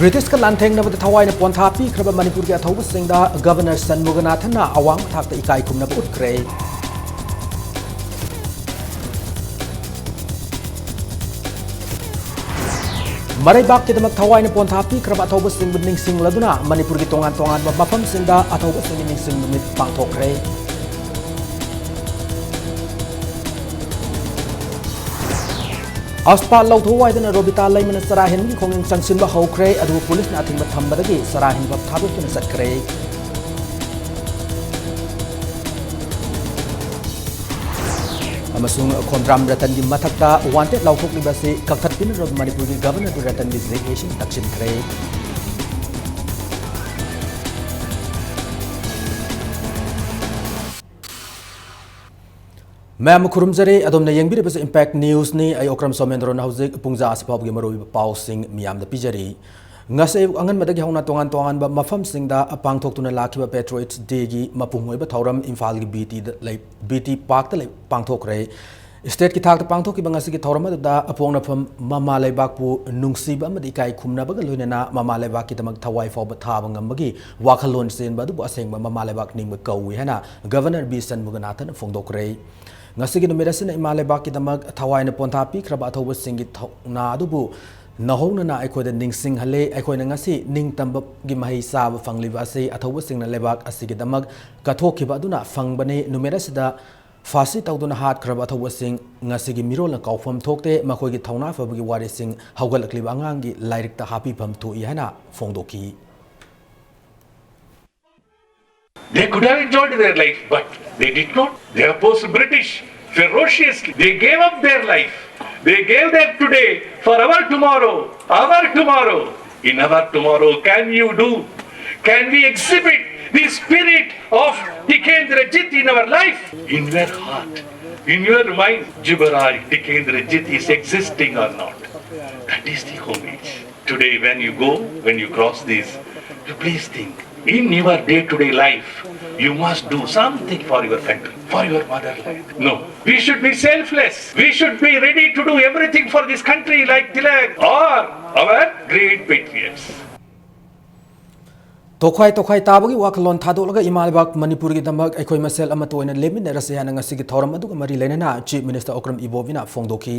British का लांथेंगनबद थवाइना पोंथा पीख्रब मणिपुर के अथौबसिंगदा governor सन्मुगनाथना अवांग थाकता इकाई खुमनब उठ्ख्रे मरैबाक के दमक थवाइना पोंथा पीख्रब अथौबसिंग निंगसिंग लदुना मणिपुर की तोंगान तोंगान मफमसिंगदा अथौबसिंग निंगसिंग नुमित पांगथोख्रे अस्पाल लौथोवाइदना रोबिता लैमन सराहिन की खोंगिंग चंगसिनबा हौख्रे अदु पुलिस ना अथिंग थंबदगी सराहिन बब थादोक्तुना चटख्रे अमसुंग खोंद्राम रतन की मथक्ता वांटेड लौथोक्लिबसे कक्थटपिन रोब मणिपुर की गवर्नर रतन की रिजिग्नेशन तक्सिनख्रे मैम खुरुमजरे अदोमने यंगबिरबस इंपैक्ट न्यूज़ ने आई ओक्रम सोमेंद्रोन हौजिक पुंजा आसिफाबगी मरोइब पाउसिंग मियामदा पिजरी ngase anganmadagi hauna tongan tongan ba mafam singda pangthokuna lakhiba patriots day gi mapungoi ba thoram imphal gi bt park ta pangthokre state ki thak ta pangthok ki bangasi ki thoram da apongna pham mama leibak pu nungsiba amadi kai khumna ba loinana mama leibak ki tamak thawai fo ba tha bangambagi wakhalon sen ba du aseng ba mama leibak ning ba kawi hana governor b sanmuganathan phongdokre ngasi gi numerasina imale bak ki damak thawaina pontha pi khraba athoba singi na adubu nahongna na aikoda ningsing hale aikoina ngasi ning tamba gi mahi sab fangliba ase athoba singna lebak asigi damak kathokhiba aduna fangbane numerasida fasi tawduna hat khraba athoba sing ngasi gi mirol na kaufam thokte makoi gi thauna fabagi wari sing haugalakliba angang gi lairik ta happy pham thu i hana phongdoki. They could have enjoyed their life, but they did not. They opposed British ferociously. They gave up their life. They gave that today for our tomorrow. Our tomorrow. In our tomorrow, can you do? Can we exhibit the spirit of Tikendra Jit in our life? In your heart, in your mind, Jibaraj Tikendra Jit is existing or not? That is the homage. Today, when you go, when you cross this, you please think. In your day-to-day life, you must do something for your country, for your motherland. No, we should be selfless. We should be ready to do everything for this country like Tilak or our great patriots. Tokhai tabagi wakalon thadolaga imalbak manipur gi damak aikoi masel ama toina leminarase hana ngasi gi thoram adu mari lenana chief minister okram ibovina phongdoki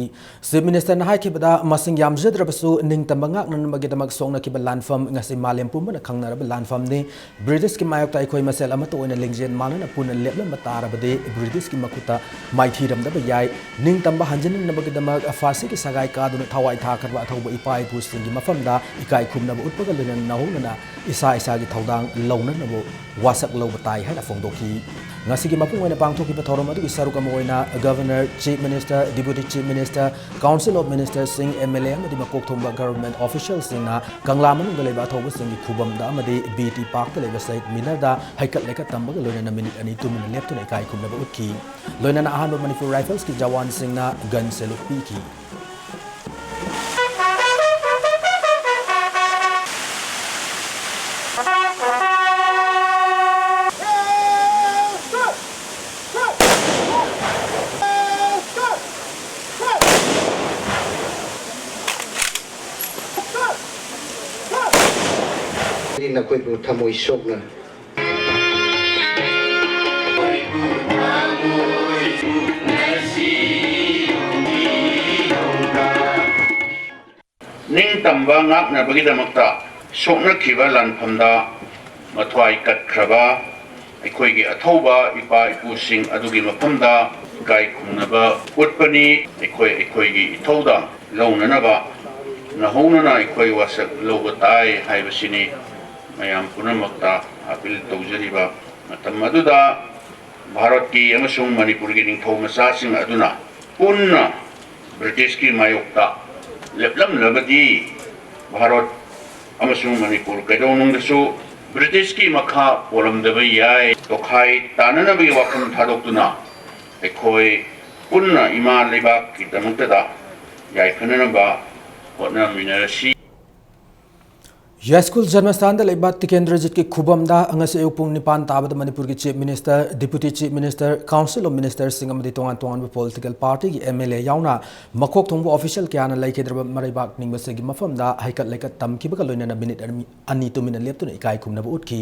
chief minister na haike bada masing yamjedrabasu ning tambanga nan magi damak songna ki balanfam ngasi malem pumna khangna ba lanfam ni british ki mayok ta aikoi masel ama toina lingjen manana puna lebla matara bade british ki makuta maithiram da ba yai ning tamba hanjin na bagi damak afasi ki sagai ka duna thawai tha kharba thoba ipai pusing gi mafam da ikai khumna ba utpaga lenan nahuna isa gi thawdang launa nabo wasak lo batai haina phongdoki ngasi gi mapung oina pangthoki ba thorom adu isaruk amoina governor chief minister deputy chief minister council of ministers sing mla amadi makok thomba government officials sing na kangla manu ga leba thoba sing gi khubam da amadi bt park ta leba site minada haikat leka tamba ga loina na minute ani 2 minute left na kai khum na utki loina na ahan manipur rifles ki jawan sing na gun salute piki na koi bu thamoi sok na ning tamba ngak na bagi damakta sokna khiba lan phamda mathwai kat khraba aikoi gi athoba ipa ipu sing adugi maphamda gai khumnaba utpani aikoi gi ithoda launana ba nahona na aikoi wasak lobatai haibasini mayam punamakta apil tawjariba matam aduda bharat ki amasung manipur gi ningthau macha sing aduna punna british ki mayokta leplam labadi bharat amasung manipur kaidonung dasu british ki makha polam da yai tokhai tanana bi wakham thadokuna ekoi punna ima lebak ki damukta da yai phanana ba hotna minarasi यास्कुल जन्मस्थान लेबा तिकेंद्रजीत की खुबमदा अंगसे अयुपुंग निपान ताबद मणिपुर की chief minister deputy chief minister council of minister Singh अमदी तोंगान तोंगान political party की MLA याउना मखोक थोंबो ऑफिशियल क्याना लेखेद्रब मरैबाक निंगबसेगी मफमदा हाइकत लेकत तमकिबगा लोइना मिनिट अनि तुमिना लेप्तुना इकाई खुमनब उठकी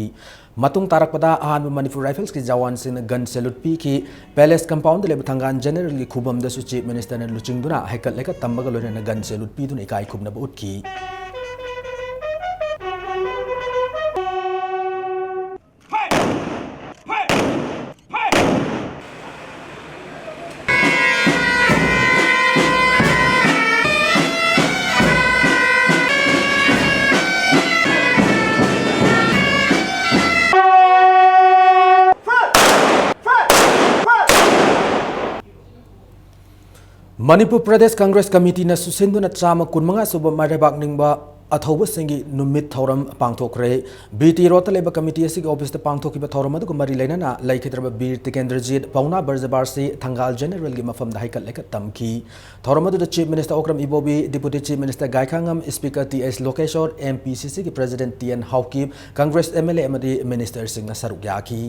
मतुंग तारकपदा अहान मणिपुर राइफल्स की जवान सिंह गन सैल्यूट पी की पैलेस कंपाउंड लेब थंगान जनरल की खुबमदसु चीफ मिनिस्टर ने लुचिंगदुना हाइकत लेकत तमबगा लोइना गन सैल्यूट पीदुना इकाई खुमनब उठकी मणिपुर प्रदेश कांग्रेस कमिटी ने सुसिंदुना चामा कुनमंगा सुब मरैबाक निंगबा अथौब सिंगी नुमित थौरम पांगथोखरे बीटी रोड लेब कमिटी असि ऑफिस पांगथोखिबा थौरम अदुग मरी लेना लेखिद्रब बीर तिकेंद्रजीत पौना बर्जबारसी थंगाल जनरल की मफम हाइकत लेकत तमकी थौरम अदुद chief minister Okram Ibobi deputy chief minister Gaikhangam speaker TS Lokeshwar MPCC की president TN Haokip Congress MLA अमदी मिनिस्टर सिंह सरुक याकी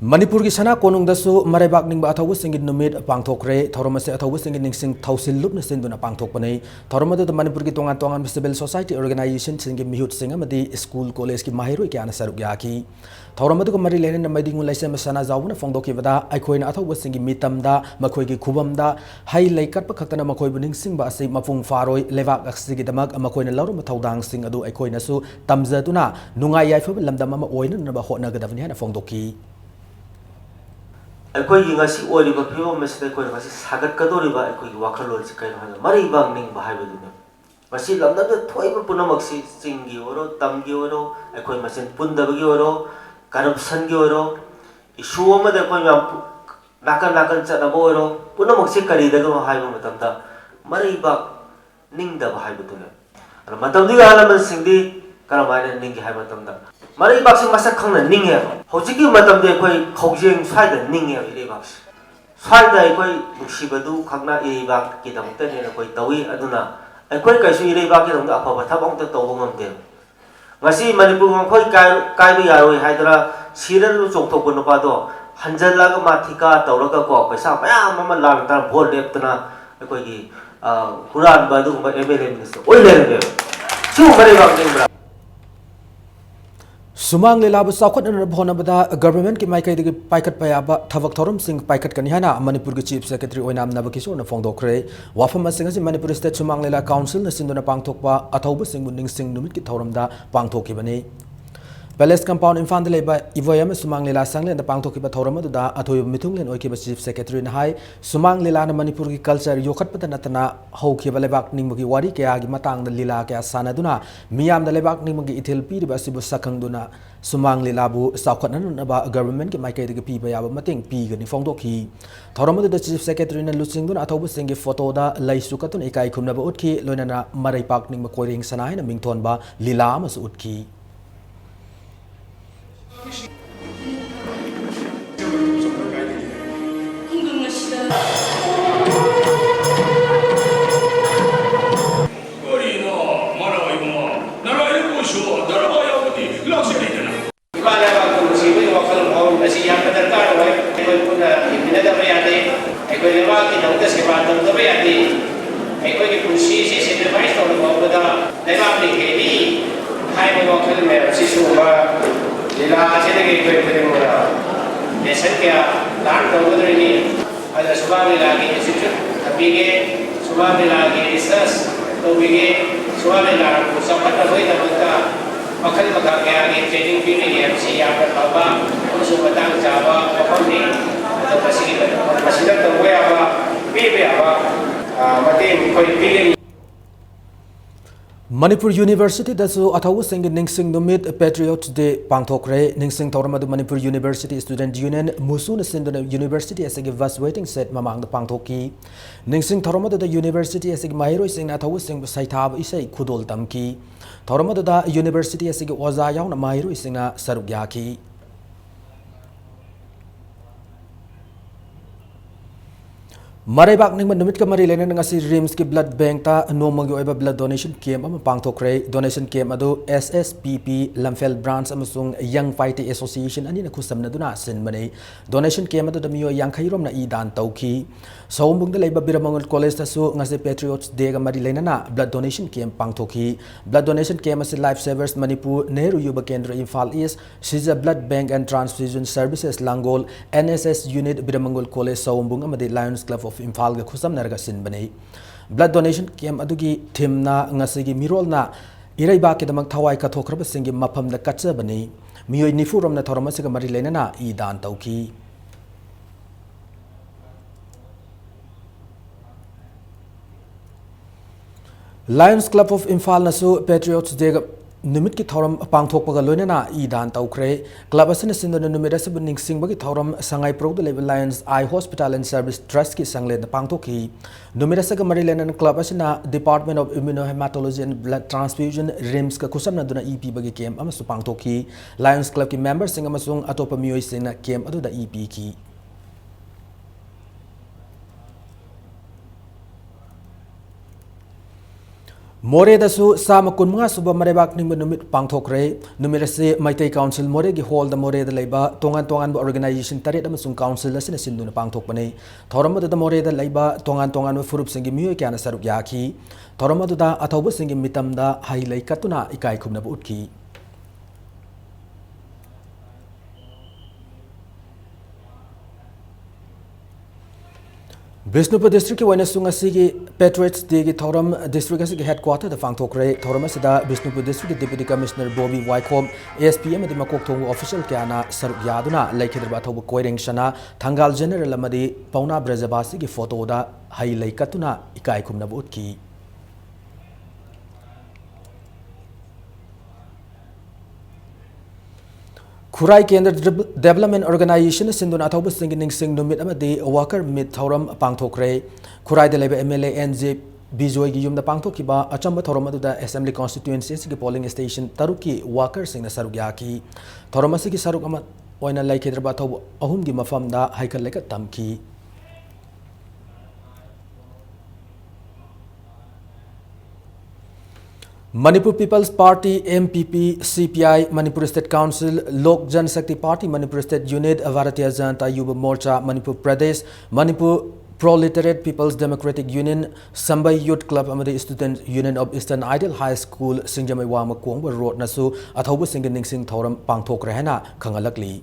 मणिपुर की सना कोनुंगदसु मरैबाक निंगबा अथौब सिंगी नुमित पांगथोखरे थौरम से अथौब सिंगी निंगसिंग थौसिल लुपन सिंदुना पांगथोकपने थौरम अदुद मणिपुर की तोंगान तोंगान सिविल सोसाइटी ऑर्गेनाइजेशन सिंगी मिहुत सिंग अमदी स्कूल कॉलेज की माहिरोई क्याना सरुक याकी थौरम अदुग मरी लेने मैदिंगु लाइसेम सना जाउना फोंदोखिबदा अखोइना अथौब सिंगी मितमदा मखोइगी खुबमदा हाई लैकटप खक्तना मखोइबु निंगसिंगबा असि मफुंग फारोय लेवाक अक्सिगिदमक मखोइना लौरम थौदांग सिंग अदु अखोइनासु तमजदुना नुंगाई याइफब लमदम अमा ओइननबा होटनगदबनि हाना फोंदोखी अखोई ngasi ओरिबा फिवम मसिदा कोइ ngasi सागतकदोरिबा अखोई वाखलोल से कइ हाना मरिबांग निंग बाहाइबदुने मसि लमदब थोइबा पुनमक्सि चिंगी ओरो तमगी ओरो अखोई मसिन पुंदबगी ओरो करप्शन की ओरो इशू अमदे कोइ याम नाकन नाकन चनबो ओरो पुनमक्सि करिदग हाइबा मतमदा मरिबा निंगदा बाहाइबदुने अर मतमदि आलमन सिंगदी करमाने निंगी हाइबा मतमदा मरैबाक से मसक खंगना निंगे हौजिकी मतमदे कोइ खौजेंग स्वाइदा निंगे इरेबाक स्वाइदा कोइ नुसिबदु खंगना इरेबाक की दमते ने कोइ तवी अदुना अखोइ कैसु इरेबाक के दमदा अफबा थबंग त तौबो ngamde ngasi manipur ngkhoi kai bi yaroi haidra siral chongthok bu nupa do hanjalaga mathika tawraga ko paisa mayam ama lang tar bol leptana akoi gi quran ba du mle minister oi le ne chu mare ba ning bra Sumang लेलाब साखत भोनबदा government की माइकई दगी पाइकट पयाबा थवक थौरम सिंह पाइकट कनी हाना मणिपुर की chief secretary ओइनाम नबकिशोर न फोंदोखरे वाफम सिंह असि Manipur state Sumang लेला council न सिंदुना पांगथोकपा अथौब सिंह निंग सिंह नुमित की थौरमदा पांगथोकिबने palace compound Imphal लेबा इवोयम सुमांग लीला संगलेन पांगथोकिबा थौरम अदुदा अथोय मिथुंगलेन ओइकिबा chief secretary न हाई सुमांग लीला न मणिपुर की कल्चर योखतपदा नतना हौखिबा लेबाक निंगबगी वारी कया गी मतांग लीला कया सानादुना मियाम द लेबाक निंगबगी इथिल पीरिबा असिबु सकंगदुना सुमांग लीलाबु साखतननबा गवर्नमेंट की माइकई दगी पीबा याबा मतेंग पीगनी फोंदोखी थौरम अदुदा चीफ सेक्रेटरी न लुचिंगदुना अथौब सिंह की फोटोदा लैसु कतुन इकाई खुमनबा उठकी लोइनाना मरैपाक निंगबा कोइरिंग सनायना मिंगथोनबा लीला अमसु उठकी मणिपुर यूनिवर्सिटी दसु अथौब सिंह निंगसिंग नुमित पेट्रियोट्स डे पांगथोखरे निंगसिंग थौरम अदु मणिपुर यूनिवर्सिटी स्टूडेंट यूनियन मुसुन सिंदुना यूनिवर्सिटी असगी बस वेटिंग सेट ममांग पांगथोकी निंगसिंग थौरम अदु यूनिवर्सिटी असगी माहिरोई सिंह अथौब सिंह सैथाब इसै खुदोल तमकी थौरम अदु यूनिवर्सिटी असगी ओजा याउना माहिरोई सिंह सरुक याकी Maribak ning numit ka mari lena nga si Rims ki blood bank ta nomagi oiba blood donation camp ama pangthokre donation camp adu SSPP Lamphel branch amasung Young Fight Association ani na khusamna duna sin mane donation camp adu damiyo yang khairom na i dan tauki sombung da leiba Biramangul college ta su nga si Patriots Day ga mari lena na blood donation camp pangthoki blood donation camp as Life Savers Manipur Nehru Yuba Kendra Imphal East Shiza blood bank and transfusion services Langol NSS unit Biramangul college sombung amadi Lions Club of Imphal ga khusam narga sin bane blood donation camp adugi thim na ngasigi mirol na iraiba ke damak thawai ka thokraba singi mafam da katcha bane miyoi nifu rom na thorama se ga mari lena na I dan tauki Lions Club of Imphal na su Patriots Day numit ki thoram pangthokpaga loinana I dan taukhre club asina sindona numit asabu ningsingbagi thoram sangai pro the level Lions Eye Hospital and Service Trust ki sangle na pangthokhi numit asaga marilenan club asina Department of Immunohematology and Blood Transfusion RIMS ka kusam na duna EP bagi camp amasu pangthokhi Lions Club ki members sing amasung atopa miyoi sing na camp adu da EP ki More da su sama kun mga suba marebak ning numit pangthokre numit se Maitai Council more gi hall da more da leiba tongan ba organization tare da masung council asina sinduna pangthok bane thoram da more da leiba tongan furup singi miyo kyana saruk yaki thoram da athobu singi mitam da hailai katuna ikai khumna bu utki Bishnupur district ki wana sunga sigi Patriots Day ki thoram district asigi headquarter da pangthokre thoram asida Bishnupur district deputy commissioner Bobby Wycombe ASPM adi makok thongu official kyana saruk yaduna laikhidra thobu koireng shana thangal general amadi Pauna Brajabasi ki photo da hailai katuna ikai khumna bu utki Khurai Kendra Development Organization sinduna athobu singing sing numit amadi worker mid thoram pangthokre Khurai de lebe MLA NJ Bijoy gi yumda pangthokiba achamba thoram adu da assembly constituency ki polling station taruki worker sing na saruk yaki thoram asigi saruk ama oina laikhedra ba thobu ahum gi mafam da haikal leka tamki Manipur People's Party MPP CPI Manipur State Council Lok Jan Shakti Party Manipur State Unit Bharatiya Janata Yuva Morcha Manipur Pradesh Manipur Proletariat People's Democratic Union Sambai Youth Club amadi Student Union of Eastern Ideal High School Singjamai Wama Kuangba Road nasu athobu singing sing thoram pangthokre hena khangalakli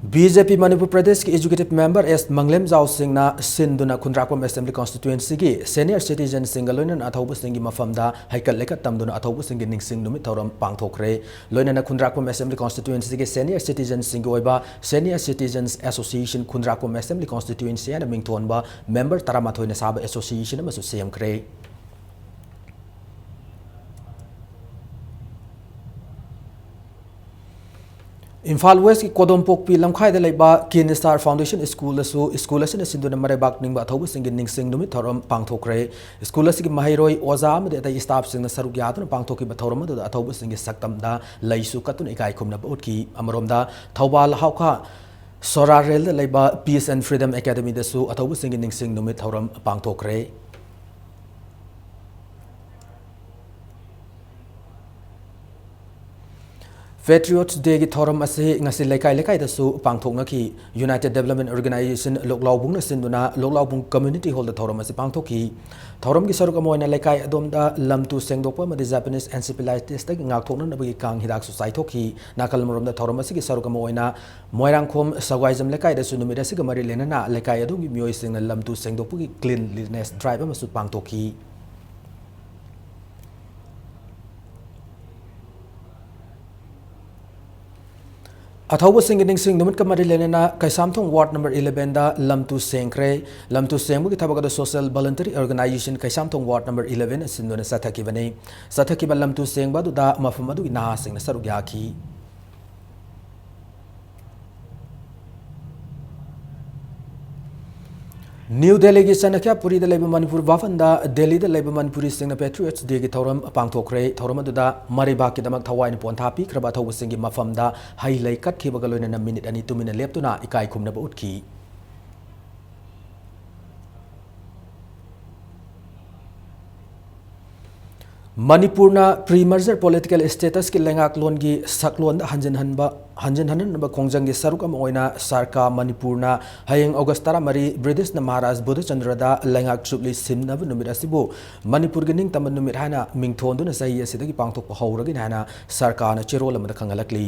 BJP Manipur Pradesh ki executive member S Manglem Zau Singh na sinduna Khundrakwam Assembly constituency ki senior citizen singaloinan athobu singi mafamda haikal leka tamduna athobu singi ningsing numit thoram pangthokre loinana Khundrakwam Assembly constituency ki senior citizen singoiba Senior Citizens Association Khundrakwam Assembly constituency ana mingthonba member taramathoi na saba association amasu semkre Imphal West ki Kodompokpi lamkhai da leiba Kin Star Foundation School asina sinduna marebak ningba athobu singin ningsing numit thoram pangthokre school asigi mahairoi oza amade atai staff singna saruk yaduna pangthoki ba thoram da athobu singi saktam da laisu katuna ikai khumna botki amaromda Thobal Hauka Sorarel da leiba Peace and Freedom Academy da su athobu singin ningsing numit thoram pangthokre Patriots Day ki thoram ase ngasi lekai da su pangthokna ki United Development Organization Loklaubung na sinduna Loklaubung Community Hall da thoram ase pangthoki thoram ki saruk amoina lekai adom da lamtu sengdokpa madi Japanese encephalitis da ngakthokna nabagi kang hidak su saithoki nakal morom da thoram ase ki saruk amoina Moirangkhom Sagwaijam lekai da su numida se gamari lenana lekai adom gi myoi singna lamtu sengdokpu ki cleanliness drive amasu pangthoki Athobu singing sing numit kamari lenena Kaisamthong Ward number 11 da Lamtu Sengkre Lamtu Sengbu ki thabaga social voluntary organization Kaisamthong Ward number 11 sinduna sathaki bane sathaki ba Lamtu Sengba du da mafamadu ki na sing na saruk yaki New Delhi ki Chanakya Puri da Leba Manipur Wafanda Delhi da Leba Manipuri Singh na Patriots Day ki thoram pangthokre thoram adu da mariba ki damak thawai ni ponthapi kraba thobu singi mafamda hailai kat khibaga loina na minute ani 2 minute leptuna ikai khumna ba utki मणिपुरना pre merger political status की लेंगाकलोन की सकलोन हंजन हनन खोंजंग की सरुक सरकार मणिपुरना हयेंग अगस्त 13 British महाराज बुद्धचंद्रदा लेंगाक चुपली सिमनब नुमित असिबु मणिपुर की निंग तम नुमित हाना मिंगथोंदुना सही असिदगी पांगथोक हौरगी हाना सरकार चेरोल अमदा खंगलकली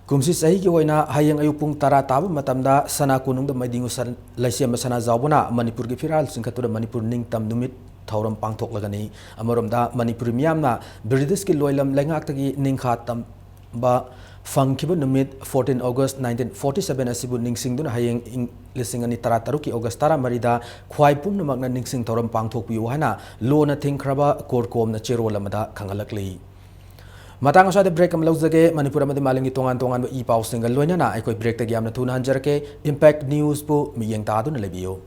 कुमसी सही की ओइना हयेंग अयुक पुंग 10 ताब मतमदा सना कुनुंग द मैदिंगु लैसियम सना जावना मणिपुर की फिराल सिंखतुर मणिपुर निंग तम नुमित थौरम पांगथोकलगनी अमरोमदा मणिपुरी मियामना ब्रिटिश की लोयलम लेंगाक्तगी निंखा तंबा फंखिब नुमित 14 अगस्त 1947 असिबु निंगसिंगदुना हयेंग लिसिंग अनि 13 की अगस्त 13 दा ख्वाई पुनमकना निंगसिंग थौरम पांगथोकपियु हाना लोना थिंखरबा कोरकोमना चेरोल अमदा खंगलकली मतंग असाद ब्रेक अम लौजगे मणिपुर अमदि मालिंगी तोंगान तोंगान ई पाउ सिंगल लोइनाना अखोय ब्रेक तगी यामना थुना हंजरके इंपैक्ट न्यूज़ पु मियेंग तादुना लेबियो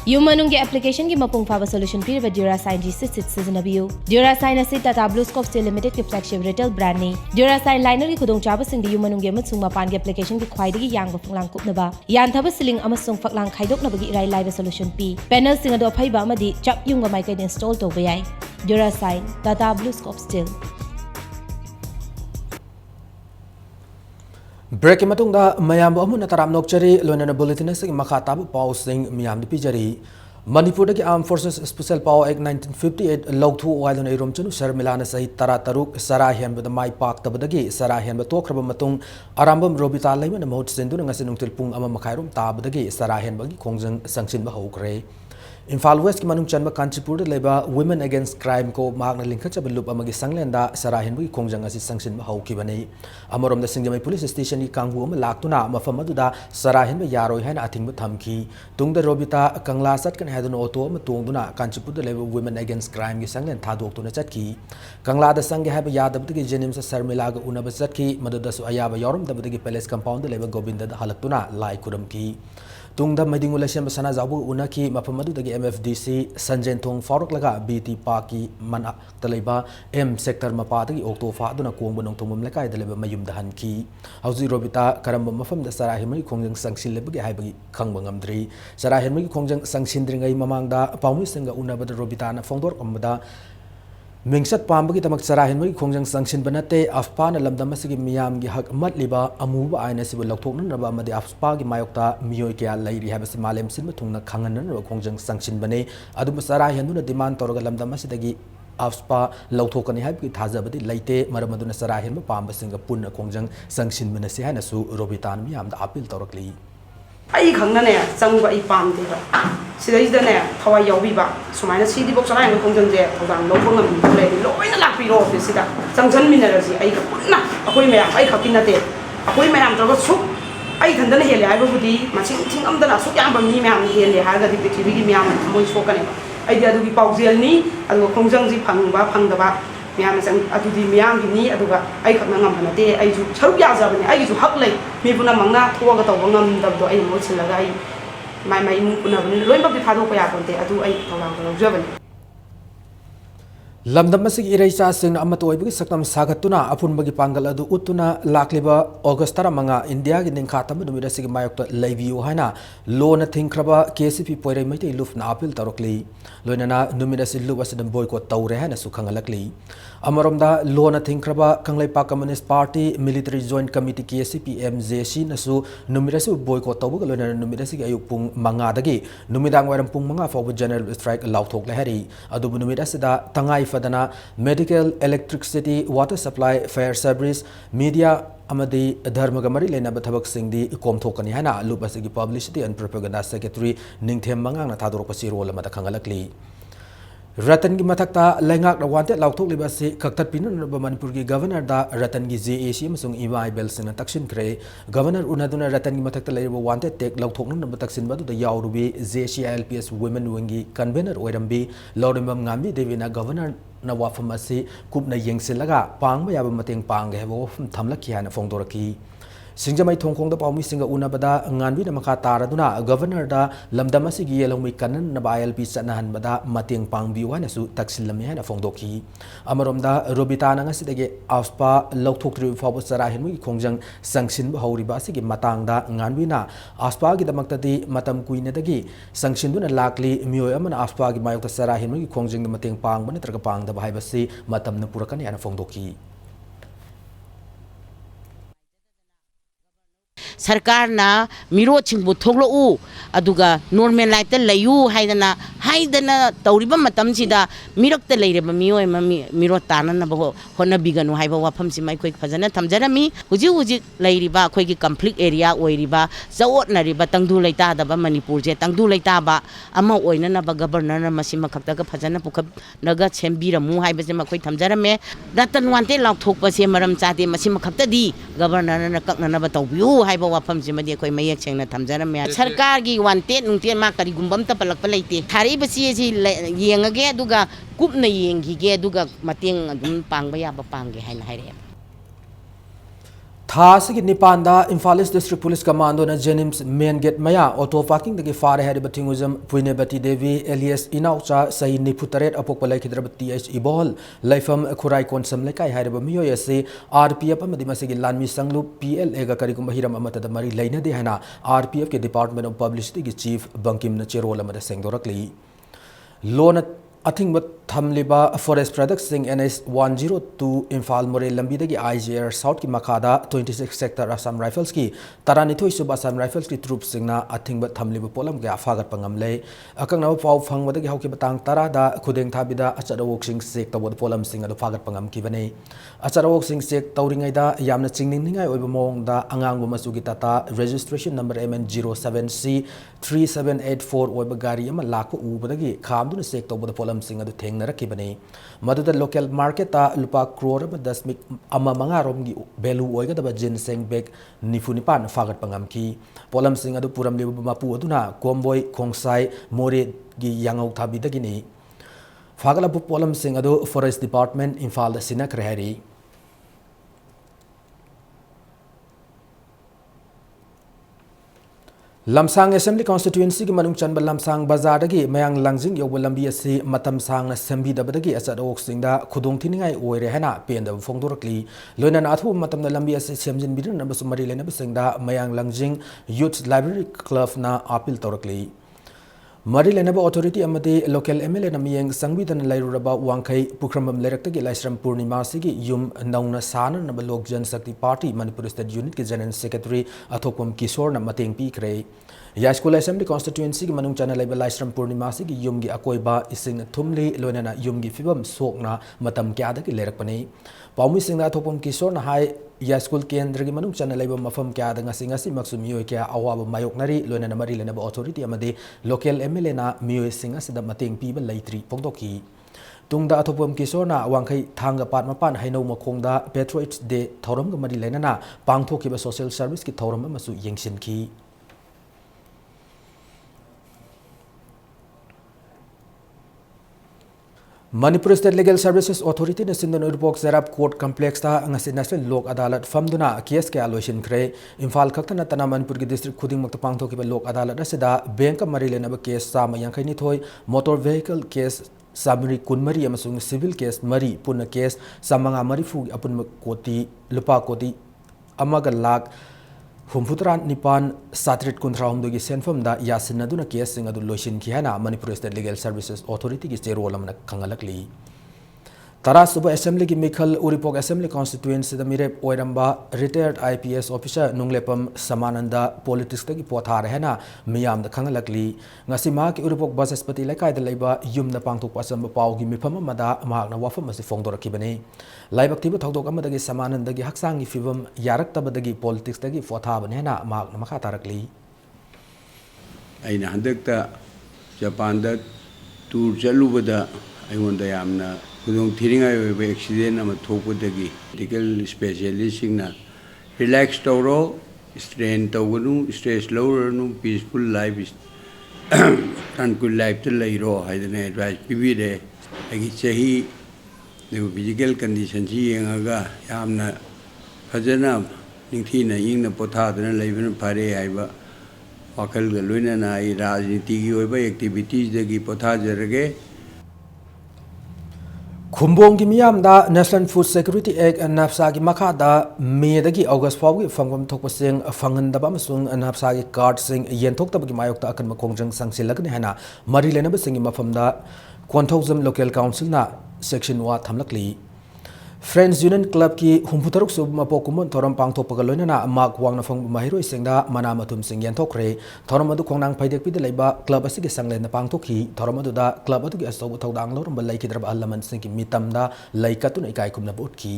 यूम मनुंग एप्लीकेशन की मपुंग फावा सोल्यूशन पीरब ड्यूरासाइन G66 सिजनबियु ड्यूरासाइन असी टाटा ब्लूस्कोप स्टील लिमिटेड की फ्लैगशिप रिटेल ब्रांड ने ड्यूरासाइन लाइनर की खुदोंचाब सिंग यूम मनुंग अमसुंग मपान की एप्लीकेशन की ख्वाइदगी यांग फंगलांग कुपनबा यानथब सिलिंग अमसुंग फकलांग खाइदोकनबगी इराई लाइव सोल्यूशन पी पैनल सिंग अदो फैबा अमदी चप युंग माइकन इंस्टॉल तोबा याय ड्यूरासाइन टाटा ब्लूस्कोप स्टील ब्रेक की मतुंग दा मयाम अमुना तराम नोकचरी लोनना बुलेटिन से मखा ताब पाउ सिंग मियाम दि पिजरी मणिपुर की arm forces special power act 1958 लौथु वाइलन Erom चनु शर्मिलाना सही 13 सरा हेनबद माइ पाक तबदगी सरा हेनब तोखरब मतुंग आरामबम रोबिता lemon महूत सिंदुन ngasi nungtil pung ama makhairom tabadagi sara henbagi khongjang sangsin ba hokre Imphal west की मनुंग चन्म कांचीपुर लेबा वुमेन अगेंस्ट क्राइम को मागना लिंखचब लुप अमगी संगलेंदा सराहेनबगी खोंजंग असि संगसिन हौखिबनी अमरोमदा सिंगजमई पुलिस स्टेशन की कांगबु अम लाक्तुना मफम अदुदा सराहेनब यारोय हाइन अथिंग थमखी तुंगद रोबिता कंगला चटकन हैदुन ऑटो अम तोंगदुना कांचीपुर लेबा वुमेन अगेंस्ट क्राइम की संगलेन थादोक्तुना चटकी कंगलाद संगे हैब यादबदगी जेनिम्स शर्मिलाग उनब चटकी मददसु अयाबा यारोमदबदगी पैलेस कंपाउंड लेबा गोविंद हलक्तुना लाई खुरमकी तुंगद मैदिंगु लैसियम सना जाबु उनकी मफम अदुदगी MFDC संजन थोंग फारुकलगा BT पाकी मना तलेबा M सेक्टर मपादगी ऑक्टो फादुना कोंग नोंथोमम लेकाय दलेबा मयुम दहनकी हौजी रोबिता करम मफम द सराहिमई खोंजंग संगसिन लेबगी हाइबगी खंग ngamdri सराहिमई खोंजंग संगसिनद्रिंगई ममांगदा पाउमी सिंग उनबद रोबिताना फोंदोर अमदा मिंगसत पांबगी तमक सराहिनबगी खोंजंग संगसिन बनते अफपान लमदम की मियाम की हक मतलिबा अमूब आयन सिब लौथोकनबा अमदि अफपा की मायोक्ता मियोय क्या लैरी हैबस मालेम सिन थुंगना खंगनन खोंजंग संगसिन बने अदुम सराहिनुना डिमांड तौरग लमदम सिदगी अफपा लौथोकनी हैबगी थाजबदी लैते मरमदुना सराहिन पांबसिंग पुन्न खोंजंग संगसिन बनसे हैनसु रोबितान मियामदा अपील तौरकली आई खंगने चंगबा ई पामदेबा सिदैदने थवाई यौबीबा सुमाइना सीदी बॉक्स लाइन खोंजंजे थौदांग लौबो ngam ले लोइना लापिरो ऑफिस सिदा चंगजन मिनरसी आई पुन्ना अखोय मयाम आई खकिन नते अखोय मयाम तरग सुक आई खंदने हेले हाइबबुदी मसिंग थिंगमदना सुक याम बमी मयाम हेले हागदी पृथ्वी की मयाम मोय सोकने आई दि अदुगी पाउजेलनी अदु खोंजंग जी फंगबा फंगदबा मयाम संग अदुदी मयाम गिनी अदुगा आई खकना ngam हनते आई जु सरुक याजाबने आई जु हक लै मिबुना मंगना थोगा तौबा ngam आई मोसिलगा आई माई इमुंग पुनबनी लोइनबक थादोक याबनते अदु आई थौलांग लौजबनी लमदम से इरेचा सिंह अमतोइबगी सकम सागतुना अपुनबगी पांगल अदु उतुना लाक्लिबा अगस्त 15 इंडिया की निंखातम नुमिरसिग मायोक्त लैबियो हाइना लोन थिंख्रबा KCP पोइरै मैते लुफना अपील तौरकली लोइनना नुमिरसि लुब असदम बॉयकॉट तौरे हाइना सुखंगलकली अमरोमदा लोन थिंख्रबा Kangleipak communist party military joint committee KCP MJC नसु नुमिरसि बॉयकॉट तौबग लोइनना नुमिरसि अयुक पुंग 5 दगी नुमिदांग वारम पुंग 5 फाव जनरल स्ट्राइक लाउथोक लहरी अदुबु नुमिरसिदा तंगाई फदना medical electricity water supply fire service media अमदी धर्मगमरी लेना थबक सिंगदी कोमथोकनी हाना लुप असगी publicity and propaganda secretary Ningthem मंगांगना थादोरपसि role अमदा खंगलकली रतन की मथक्ता लेंगाक वांटेड लाउथोकलिबा से कक्तपिनब मणिपुर की गवर्नर दा रतन की JAC अमसुंग इवाई बेलसिंग तक्सिनख्रे गवर्नर उनदुना रतन की मथक्ता लेब वांटेड टेक लाउथोकनब तक्सिनबा दु याउरुबी JCILPS वुमेन विंग की कन्वेनर ओइरंबी लौरिमम गांबी देवीना governor na wafam asi kupna yengsilaga pangba yaba mateng pangge hebo thamlaki hana phongdoraki Singjamai Thongkong Paumi Singa Unabada Nganbi Namaka Taraduna Governor da Lamdam asigi Yelongmi Kanan Naba ILP Sanahan Bada Mating Pangbiwana su Taksilamiana Fongdoki Amaromda Robitana Ngasidege Aspa Loktok Fabu Sarahinwi Kongjang Sangshin Horiba Sigi Matangda Nganbina Aspa Gidamakti Matam Queenadagi Sangshinduna Lakli Mioyaman Aspa Gimayota Sarahinwi Kongjang the Mating Pang Banatrapang the Bahibasi Matam Napurakani and Fongdoki सरकार ना Miró छिंबु थोगलो अदुगा normal life ते लयु हाइदना तौरिबा मतम सिदा मिरक ते लेरेबा मियोय Miró तानन बहो होना बिगनु हाइबा वाफम सि माइ खोइ फजना थमजरमी हुजि हुजि लेरिबा खोइ की कॉन्फ्लिक्ट एरिया ओइरिबा जवोट नरिबा तंगदु लैता दबा मणिपुर जे तंगदु लैता बा अमा ओइना बा गवर्नर मसि मखक्ता का फजना पुखब नगा छेमबिरमु हाइबा जे मखोइ थमजरमे रतन वान्ते लाउथोकपा से मरम चाते मसि मखक्ता दी गवर्नर न कक्नना बा तौबिउ हाइबा वाफम से मदे कोई मयक सेंगना थमजरमे सरकार की वान्ते नुंते मा करी गुंबम त पलक पलैते थारी बसी जी येंगगे दुगा कुपना येंगिगे दुगा मतेंग अदुम पांगबा याबा पांगे हाइना हाइरे Thasigi Nipanda Imphal East District Police Commando na Jenims Main Gate Maya auto parking dagi fare hari batinguzam Puinebati Devi Elias Inaucha Sahi Niputaret Apokpalai Kidrabati H Ibol Laifam Kurai Konsam Lekai hari bamiyo yase RPF amadi masigi Lanmi Sanglu PLA ga karikum hiram amata da mari laina de hana RPF ke Department of Publicity ki Chief Bankim na Cherol amada sengdorakli Lona Athing but Thamliba Forest Products Sing NS 102 Imphal More Lambidagi IGR South ki Makada 26 Sector Assam Rifles ki Taranithoi Sub Assam Rifles ki Troops Singna Athing but Thamliba Polam ga Fagat Pangamle Akang na Pau Fangwadagi Hauki Batang Tarada Kudeng Thabida Achadawok Sing Sek Tawad Polam Sing ado Fagat Pangam Kibane Achadawok Sing Sek Tauringaida Yamna Chingningai Obamong da Angang Masugi Tata Registration number MN07C 3784 Obagari Yama Lako Ubadagi Kamduna Sek Tawad Polam Sing ado Teng Narakibane Maduda local market ta lupa crore dasmik ama mangarom gi belu oiga daba ginseng bag nifunipan fagat pangamki polam sing adu puram lebu mapu aduna komboy kongsai more gi yangau thabi dagini fagala bu polam sing adu forest department Imphal sinak rehari Lamsang Assembly Constituency ki manung chanba Lamsang Bazar dagi mayang langjing yob lambi asi matam sang na sembi dabadagi asad ok singda khudong thiningai oire hana penda phongdorakli loinan athu matam na lambi asi semjin bidin na basumari lena basingda mayang langjing youth library club na appeal torakli Mari Lenaba Authority amadi local MLA namiyang sangbidan lairuraba wangkai pukramam lerakta gi laisram Purnima sigi yum nauna sana na Lok Jan Shakti Party Manipur State Unit ki General Secretary Athopam Kishore na mateng pi kre Yashkul Assembly Constituency ki manung chana laiba laisram Purnima sigi yum gi akoiba ising thumli loinana yum gi fibam sokna matam kya da ki lerakpani Paumi singna Athopam Kishore na hai Yashkul Kendra ki manung chana laiba mafam kya da ngasi maksumi kya awaba mayok nari loinana Mari Lenaba Authority amadi local MLA na miyo singa sida mating piba laitri pongdoki tungda Athopam Kishore na wangkai thanga pat mapan haino makongda Patriots Day thoram ga mari lainana pangthokiba social service ki thoram amasu yengsinki Manipur State Legal Services Authority na Sindon Urpok Serap Court Complex ta ngasi National Lok Adalat famduna case ke aloishin kre Imphal khakta na tana Manipur ki district khuding mak tapang thoki ba Lok Adalat asida bank ka mari lena ba case sa mayangkai ni thoi motor vehicle case Samri kunmari amasung civil case mari punna case samanga mari fu apun koti lupa koti amaga lak Humfutran Nipan Satrit Kuntraum dogi senfam da yasinaduna case sing adu loishin ki hana Manipur State Legal Services Authority ki sterolam na kangalakli Tara Suba Assembly ki Mikhal Uripok Assembly Constituency da Mirep Oiramba retired IPS officer Nunglepam Samananda politics ta ki pothar hena miyam da kangalakli ngasi ma ki Uripok Basaspati Lekai da laiba yum na pangthok pasam pau gi mifam amada mahak na wafam asi phongdoraki bani laibak tiba thokdok amadagi Samananda gi haksang gi fibam yarak tabadagi politics ta gi potha bani hena mahak na makha tarakli aina handakta Japan da tour jalubada aionda yamna kudong thiringai oiba accident ama thokpodagi medical specialist singna relax tawro strain tawganu stress lowranu peaceful life is tranquil life to lairo haidane advice pibide agi chahi physical condition से येंगा यामना फजना निंथीना इंगना पोथादना Lebon फारे आइबा वाखल लोइना राजनीति की ओइबा activities दगी पोथाजरगे खुम्बोंग की मियामदा national food security act नाफसा की मखादा मेदगी अगस्त फाउगी फंगम थोकपसिंग फंगनदबा अमसुंग नाफसा की card सिंग येंथोक्तबगी मायोक्ता अकन मखोंजंग संगसिलगने हैना मरी लेनबसिंग मफमदा क्वांथौजम लोकल काउंसिल ना सेक्शन वा थमलकली फ्रेंड्स यूनियन क्लब की हुंफुतरुक सुब मपोकुमन थोरम पांगथोपगा लोइना माक वांगना फंग माहिरो सिंगदा मना मथुम सिंग येंथोक्रे थोरम अदु खोंगनांग फाइदेकपिद लेबा क्लब असि के संगलेन पांगथोखी थोरम अदुदा क्लब अदुगी असौब थौदांग लोरम बलाइकिद्रब अल्लमन सिंग की मितमदा लाइकतुन इकाई कुमना बोटकी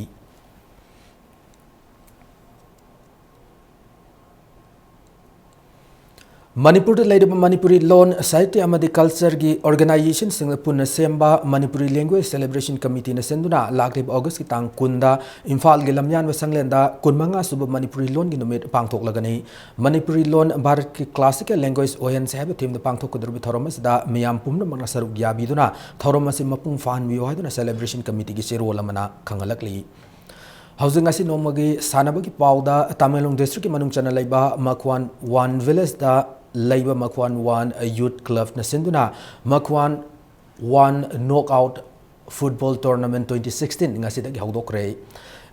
मणिपुर मणिपुरी लोन साहित्य अमदी कल्चर की ऑर्गेनाइजेशन सिंग पुनः Semba Manipuri language celebration committee ने सेंदुना लाक्लिब अगस्त की तांग कुंदा इम्फाल के लमयान संगलेंदा कुनमंगा सुब मणिपुरी लोन की नुमित पांगथोकलगनी मणिपुरी लोन भारत की क्लासिकल लैंग्वेज ओयन से थीम पांगथोकदरुबी थौरम असदा मियाम पुमनमंगना सरुक याबीदुना थौरम असि मपुंग फाहनबियो हाइदुना सेलिब्रेशन कमिटी की सिरोल अमना खंगलकली हौजिंग असि नोमगी सानबगी पाउदा तमिलनाडु डिस्ट्रिक्ट की मनुंग चना लेबा मखवान वन विलेज दा लेबा मखवान वन यूथ क्लब न सिंधुना मखवान वन नॉकआउट फुटबॉल टूर्नामेंट 2016 ngasiदगी हौदोकरे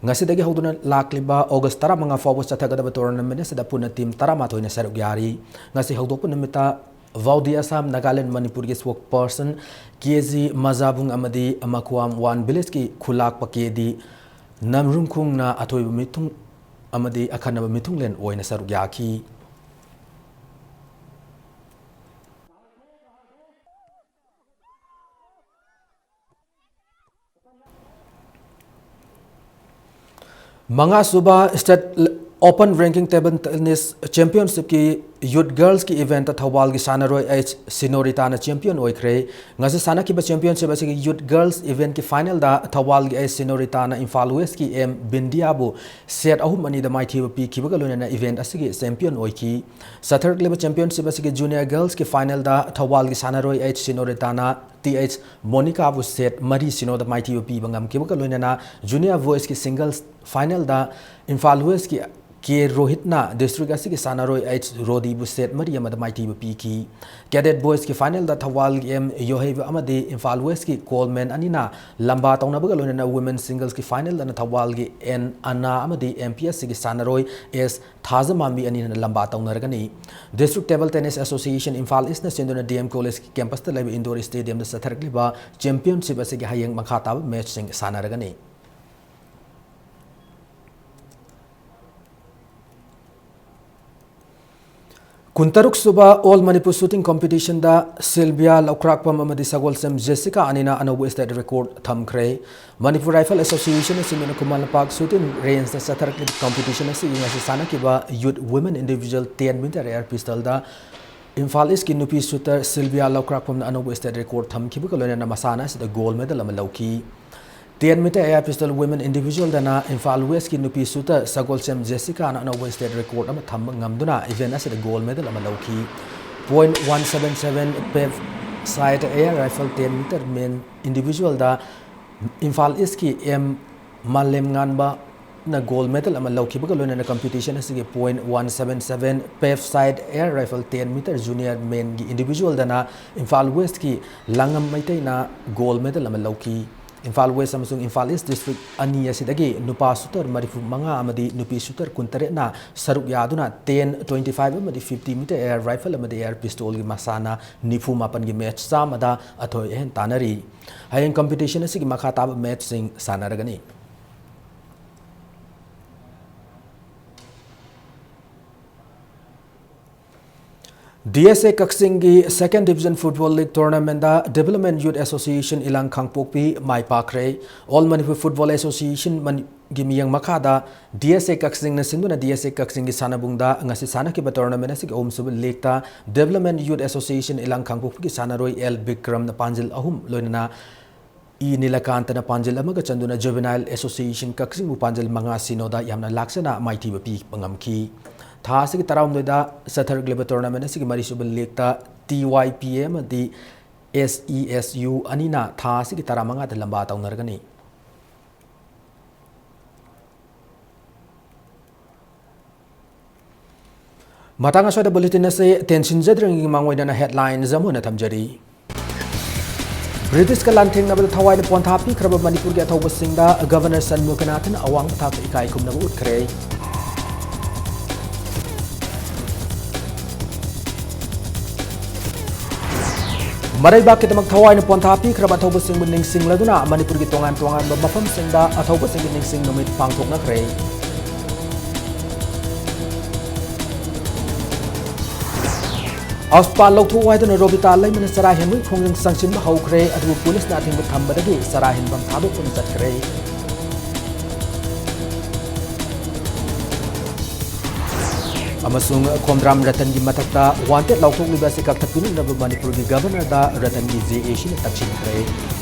ngasiदगी हौदुना लाक्लिबा अगस्त 15 फाउबा चथगदब टूर्नामेंट सदा पुना टीम 13 ने सरुक यारी ngasi हौदोक नमिता वाउदी असम नागालैंड मणिपुर के स्पोक पर्सन केजी मजाबुंग अमदी मखवाम वन विलेज की खुलाक पकेदी नमरुंगखुंगना अथोइब मिथुंग अमदी अखनब मिथुंगलेन ओइना सरुक याखी मंगा सुबह state open ranking table tennis championship की यूथ गर्ल्स की इवेंट थौबाल की सानरोय एच सिनोरिता चैंपियन होइख्रे ngasi सानखिबा चैंपियनशिप असि यूथ गर्ल्स इवेंट की फाइनल दा थौबाल की एच सिनोरिता इम्फाल वेस्ट की एम बिंदियाबु सेट अहुम मनी द माइथि पी खिबगा लोइना इवेंट असि की चैंपियन होइखी सथर्ड लेवल चैंपियनशिप असि की जूनियर गर्ल्स की फाइनल दा थौबाल की सानरोय एच सिनोरिता TH मोनिका बु सेट मरी सिनोद माइथि पी बंगम खिबगा लोइना जूनियर वॉइस की सिंगल्स फाइनल दा इम्फाल वेस्ट की के रोहितना डिस्ट्रिक्ट असि के सानरोय एच रोदी बु सेट मरी अमद माइथि पी की कैडेट बॉयज की फाइनल दा थवाल एम योहेब अमदे इम्फाल वेस्ट की कोलमैन अनिना लंबा तौनबगा लोइना वुमेन सिंगल्स की फाइनल दा थवाल की एन अन्ना अमदे MPS की सानरोय एस थाजमामी अनिना लंबा तौनरगनी district table tennis association Imphal east सिंधुना DM कॉलेज की कैंपस दा लेब इंडोर स्टेडियम दा सथरकलिबा चैंपियनशिप असि के हायंग मखाताब मैच सिंग सानरगनी कुंतरुक सुबह ऑल मणिपुर शूटिंग कॉम्पिटिशन दा सिल्विया लौक्राकपम अमदी सगोलसम जेसिका अनिना अनोबो स्टेट रिकॉर्ड थमख्रे मणिपुर राइफल एसोसिएशन सिमिन कुमाल पाक शूटिंग रेंज दा सथरक कॉम्पिटिशन असि इंगसि सानकिबा youth women individual 10 meter air pistol दा इम्फाल ईस्ट की नुपी शूटर सिल्विया लौक्राकपम अनोबो स्टेट रिकॉर्ड थमखिबगा लोइना मसाना सिदा गोल्ड मेडल अमा लौकी 10 meter air pistol women individual दना इम्फाल वेस्ट की नुपी शूटर सगोलसेम जेसिका अनोबो स्टेट रिकॉर्ड अमा थम ngamduna इवेंट असि गोल्ड मेडल अमा लौकी .177 pave sight air rifle 10 metre men individual दा इम्फाल ईस्ट की M Malem nganba na gold medal ama lawkhibaga loina competition asigi .177 pave sight air rifle 10 meter junior men की individual दना Imphal west की langam maitai na gold medal ama lawki Imphal west अमसुंग Imphal east district अनि असिदगी नुपा shooter मरिफु मंगा अमदी नुपी shooter कुंतरे ना सरुक यादुना 10 25 अमदी 50 metre air rifle अमदी air पिस्तौल की मसाना निफु मापन की मैच सामदा अथोय एहन तानरी हयंग कंपटीशन असिगी मखा ताब मैच सिंग सानरगनी DSA कक्सिंग की second division football league tournament development youth association इलांग खांगपोकपी माई पाखरे ऑल मणिपुर फुटबॉल एसोसिएशन की मियंग मखादा DSA कक्सिंग न सिंधुना DSA कक्सिंग की सानबुंगदा ngasi सानखिबा टूर्नामेंट असि ओम सुब लीग ता डेवलपमेंट यूथ एसोसिएशन इलांग खांगपोकपी की सानरोय एल विक्रम न पांजिल अहुम लोइना ई नीलकांत न पांजिल अमग चंदुना जुवेनाइल एसोसिएशन कक्सिंग मु पांजिल मंगा सिनोदा यामना लाक्सना माइथि बपी पंगमखी था की तराउंदा सथरग्लिब टूर्नामेंट की मरीसुब लीग TYPA SESU अनिना था की तरामंगा लंबा तौनरगनी Matang aswada bulletin ase tension jadring mangwai na headline zamuna thamjari. British kalanting na thawai na ponthapi kraba Manipur ge thawba singda Governor Shanmuganathan awang thap ikai kum na utkre. Maraiba ke tamak thawai na ponthapi kraba thawba sing ning sing laduna Manipur ge tongan mafam singda athawba sing ning sing nomit pangthok na kre. Auspal loktu waidana Robita Laimana Sarahin Mui Khongjang Sangshin Haukre adu Police na thingbu thambadagi Sarahin bam thabu pun chatkre. Amasung Khomdram Ratan gi matakta wanted loktu liba se kakthapin na Manipur gi governor da Ratan gi JA shi takchin kre.